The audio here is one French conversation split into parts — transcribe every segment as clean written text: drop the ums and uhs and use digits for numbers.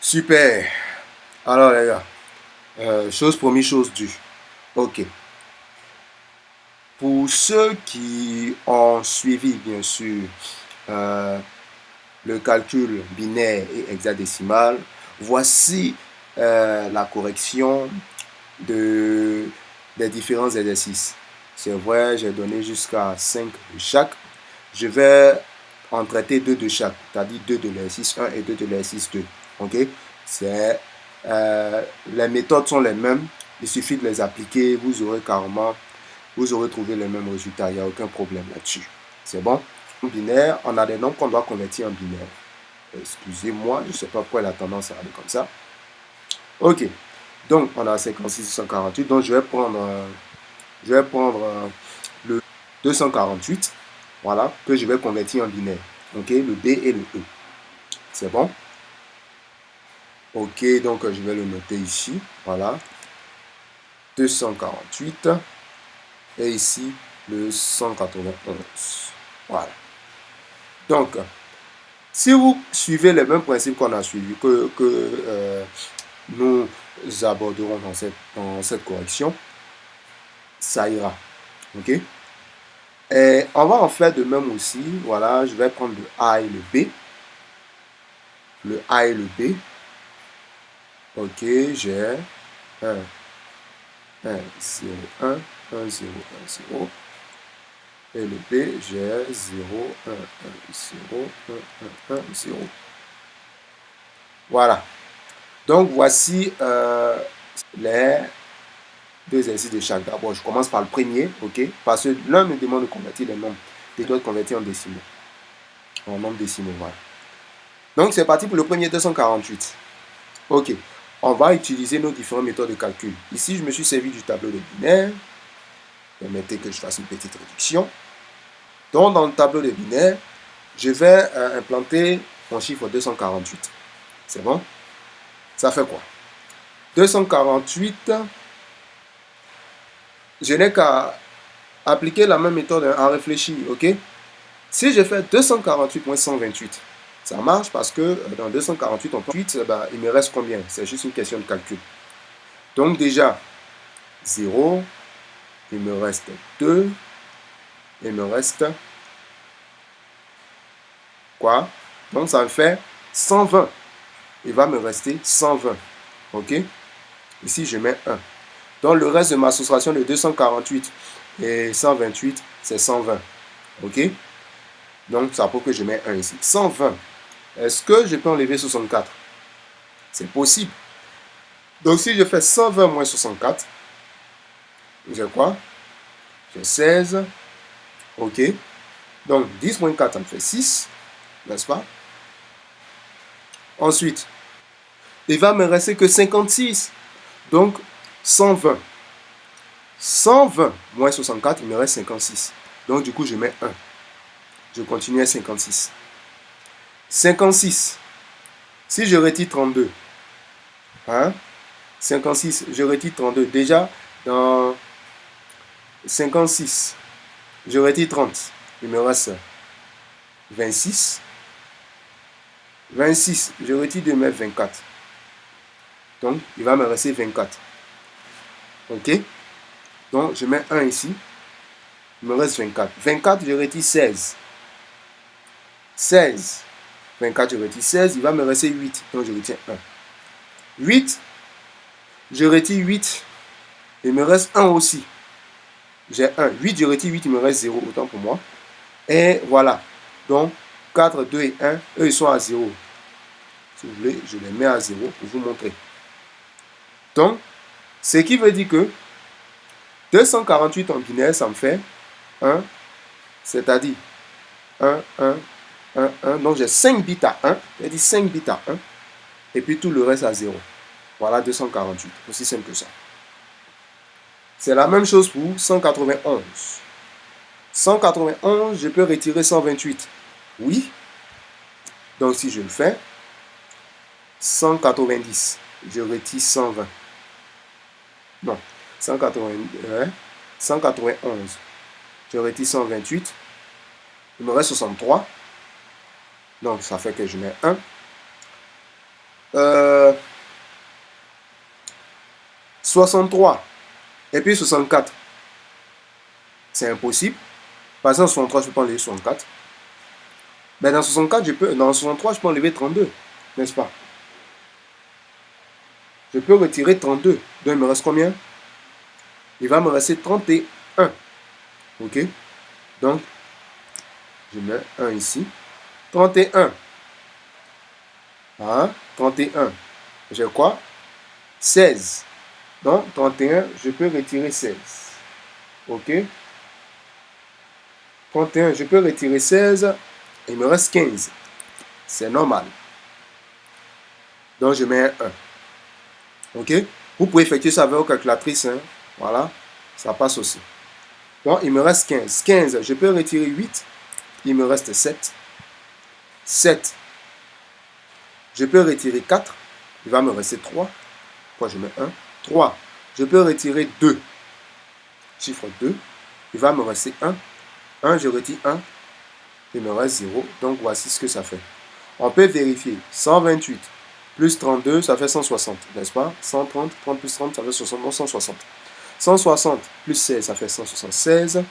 Super. Alors les gars, chose promise, chose due. Ok. Pour ceux qui ont suivi, bien sûr, euh, le calcul binaire et hexadécimal, voici la correction de, des différents exercices. C'est vrai, j'ai donné jusqu'à 5 de chaque. Je vais en traiter 2 de chaque, c'est-à-dire 2 de l'exercice 1 et 2 de l'exercice 2. Ok? C'est, les méthodes sont les mêmes. Il suffit de les appliquer. Vous aurez trouvé les mêmes résultats. Il n'y a aucun problème là-dessus. C'est bon? En binaire, on a des nombres qu'on doit convertir en binaire. Excusez-moi, je ne sais pas pourquoi elle a tendance à aller comme ça. Ok. Donc, on a 56 248. Donc, je vais prendre le 248. Voilà, que je vais convertir en binaire. Ok, le B et le E. C'est bon? Ok, donc je vais le noter ici. Voilà. 248. Et ici, le 191. Voilà. Donc, si vous suivez les mêmes principes qu'on a suivis, que nous aborderons dans cette correction, ça ira. Ok? Et on va en faire de même aussi. Voilà, je vais prendre le A et le B. Le A et le B. Ok, j'ai 1, 1, 0, 1, 1, 0, 1, 0. Et le B, j'ai 0, 1, 1, 0, 1, 1, 1, 0. Voilà. Donc, voici les deux exercices de chaque. D'abord, je commence par le premier, ok? Parce que l'un me demande de convertir les nombres, et l'autre de convertir en décimaux. En nombres décimaux, voilà. Donc, c'est parti pour le premier 248. Ok. On va utiliser nos différentes méthodes de calcul. Ici, je me suis servi du tableau de binaire. Permettez que je fasse une petite réduction. Donc, dans le tableau de binaire, je vais implanter mon chiffre 248. C'est bon? Ça fait quoi? 248, je n'ai qu'à appliquer la même méthode à réfléchir, ok? Si je fais 248 moins 128, ça marche parce que dans 248, on peut 8, il me reste combien? C'est juste une question de calcul. Donc déjà, 0, il me reste 2, il me reste quoi? Donc ça me fait 120. Il va me rester 120. Ok? Ici, je mets 1. Donc le reste de ma soustraction de 248 et 128, c'est 120. Ok? Donc ça prouve que je mets 1 ici. 120. Est-ce que je peux enlever 64? C'est possible. Donc si je fais 120 moins 64, j'ai quoi? J'ai 16. Ok? Donc 10 moins 4, ça me fait 6. N'est-ce pas? Ensuite, il va me rester que 56. Donc 120. 120 moins 64, il me reste 56. Donc du coup, je mets 1. Je continue à 56. 56. Si je retire 32, hein? 56, je retire 32. Déjà, dans 56, je retire 30. Il me reste 26. 26, je retire 2, mais 24. Donc, il va me rester 24. Ok? Donc, je mets 1 ici. Il me reste 24. 24, je retire 16. 16. 24, je retire 16. Il va me rester 8. Donc, je retiens 1. 8, je retire 8. Il me reste 1 aussi. J'ai 1. 8, je retire 8. Il me reste 0. Autant pour moi. Et voilà. Donc, 4, 2 et 1, eux, ils sont à 0. Si vous voulez, je les mets à 0 pour vous montrer. Donc, ce qui veut dire que 248 en binaire, ça me fait 1, c'est-à-dire 1, 1, 1, 1. Donc, j'ai 5 bits à 1. J'ai dit 5 bits à 1. Et puis, tout le reste à 0. Voilà 248. Aussi simple que ça. C'est la même chose pour 191. 191, je peux retirer 128. Oui. Donc, si je le fais, 190, je retire 120. Non, 191, je retire 128. Il me reste 63. Donc, ça fait que je mets 1. 63 et puis 64. C'est impossible. Par exemple, 63, je peux enlever 64. Mais dans 64, dans 63, je peux enlever 32. N'est-ce pas? Je peux retirer 32. Donc, il me reste combien? Il va me rester 31. Ok? Donc, je mets 1 ici. 31. Hein? 31. J'ai quoi? 16. Donc, 31, je peux retirer 16. Ok? 31, je peux retirer 16. Il me reste 15. C'est normal. Donc, je mets un 1. Ok? Vous pouvez effectuer ça avec vos calculatrices. Hein? Voilà. Ça passe aussi. Donc, il me reste 15. 15, je peux retirer 8. Il me reste 7. 7. Je peux retirer 4. Il va me rester 3. Pourquoi je mets 1? 3. Je peux retirer 2. Chiffre 2. Il va me rester 1. 1, je retire 1. Il me reste 0. Donc, voici ce que ça fait. On peut vérifier. 128 plus 32, ça fait 160, n'est-ce pas? 130, 30 plus 30, ça fait 60, non, 160. 160 plus 16, ça fait 176.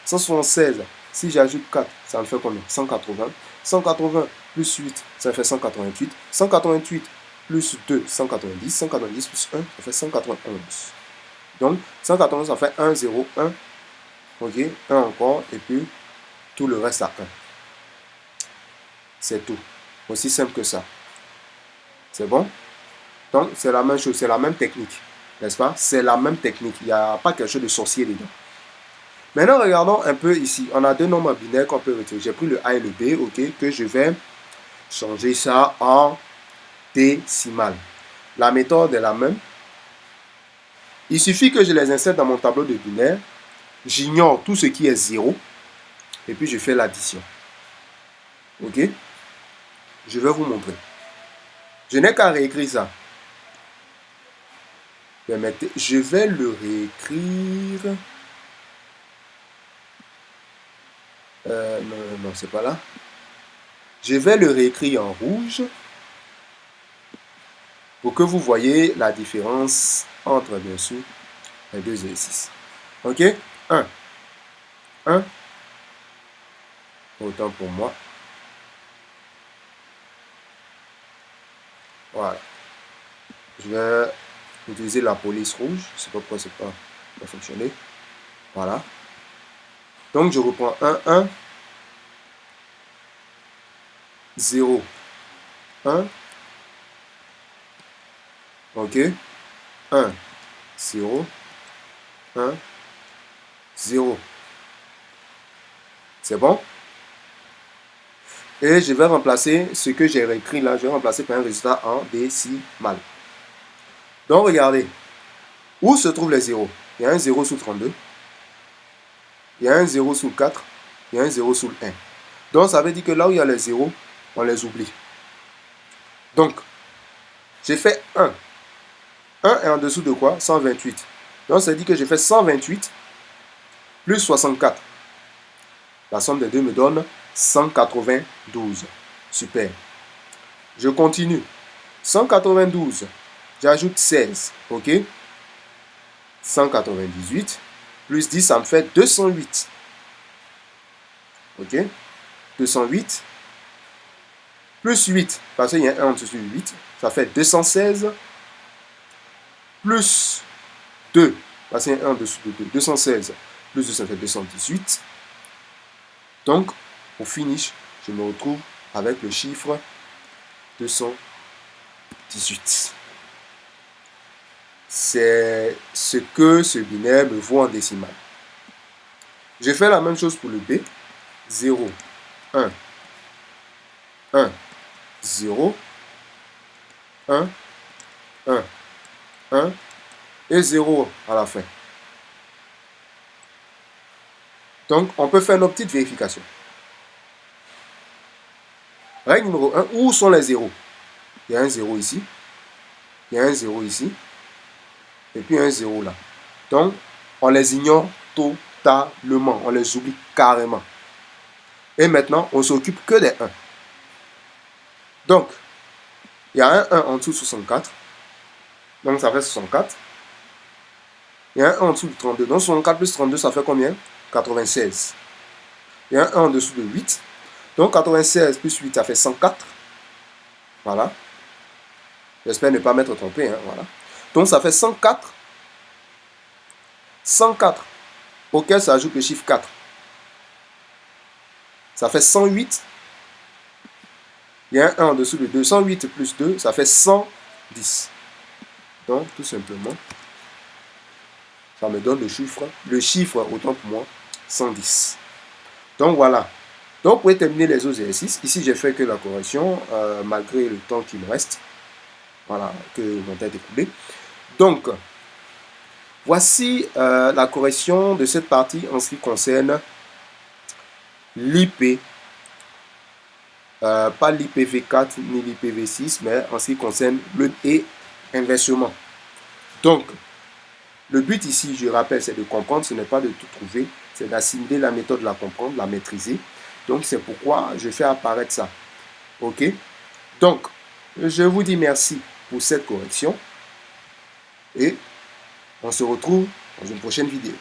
176, si j'ajoute 4, ça me fait combien? 180. 180 plus 8, ça fait 188. 188 plus 2, 190. 190 plus 1, ça fait 191. Donc, 191, ça fait 1, 0, 1. Ok, 1 encore, et puis tout le reste à 1. C'est tout. Aussi simple que ça. C'est bon? Donc, c'est la même chose, c'est la même technique. N'est-ce pas? C'est la même technique. Il n'y a pas quelque chose de sorcier dedans. Maintenant, regardons un peu ici. On a deux nombres binaires qu'on peut retirer. J'ai pris le A et le B, ok, que je vais changer ça en décimal. La méthode est la même. Il suffit que je les insère dans mon tableau de binaire. J'ignore tout ce qui est 0. Et puis, je fais l'addition. Ok? Je vais vous montrer. Je n'ai qu'à réécrire ça. Permettez, je vais le réécrire. Non, c'est pas là. Je vais le réécrire en rouge pour que vous voyez la différence entre, bien sûr, les deux exercices. Ok? 1. 1. Autant pour moi. Voilà. Je vais utiliser la police rouge. Je ne sais pas pourquoi c'est pas fonctionné. Voilà. Donc, je reprends 1, 1. 0. 1. Ok? 1. 0. 1. 0. C'est bon? Et je vais remplacer ce que j'ai réécrit là, je vais remplacer par un résultat en décimal. Donc, regardez. Où se trouvent les zéros? Il y a un 0 sous 32. Il y a un 0 sous 4. Il y a un 0 sous 1. Donc, ça veut dire que là où il y a les zéros, on les oublie. Donc, j'ai fait 1. 1 est en dessous de quoi? 128. Donc, ça dit que j'ai fait 128 plus 64. La somme des deux me donne 192. Super. Je continue. 192. J'ajoute 16. OK? 198. Plus 10, ça me fait 208. OK? 208. Plus 8. Parce qu'il y a un en dessous de 8. Ça fait 216. Plus 2. Parce qu'il y a un en dessous de 2. 216. Plus 2, ça fait 218. Donc, au finish, je me retrouve avec le chiffre 218. C'est ce que ce binaire me vaut en décimal. Je fais la même chose pour le B. 0, 1, 1, 0, 1, 1, 1 et 0 à la fin. Donc, on peut faire nos petites vérifications. Règle numéro 1, où sont les zéros? Il y a un 0 ici. Il y a un 0 ici. Et puis un 0 là. Donc, on les ignore totalement. On les oublie carrément. Et maintenant, on s'occupe que des 1. Donc, Il y a un 1 en dessous de 64. Donc ça fait 64. Il y a un 1 en dessous de 32. Donc 64 plus 32, ça fait combien? 96. Il y a un 1 en dessous de 8. Donc 96 plus 8, ça fait 104. Voilà. J'espère ne pas m'être trompé. Hein, voilà. Donc ça fait 104. 104 auquel s'ajoute le chiffre 4. Ça fait 108. Il y a un 1 en dessous de 2. 108 plus 2, ça fait 110. Donc, tout simplement, ça me donne le chiffre autant pour moi, 110. Donc, voilà. Donc, pour terminer les autres exercices, ici, j'ai fait que la correction, malgré le temps qui me reste. Voilà, que mon temps est écoulé. Donc, voici la correction de cette partie en ce qui concerne l'IP. Pas l'IPv4 ni l'IPv6, mais en ce qui concerne le et inversement. Donc, le but ici, je rappelle, c'est de comprendre, ce n'est pas de tout trouver, c'est d'assimiler la méthode, la comprendre, la maîtriser. Donc, c'est pourquoi je fais apparaître ça. OK? Donc, je vous dis merci pour cette correction et on se retrouve dans une prochaine vidéo.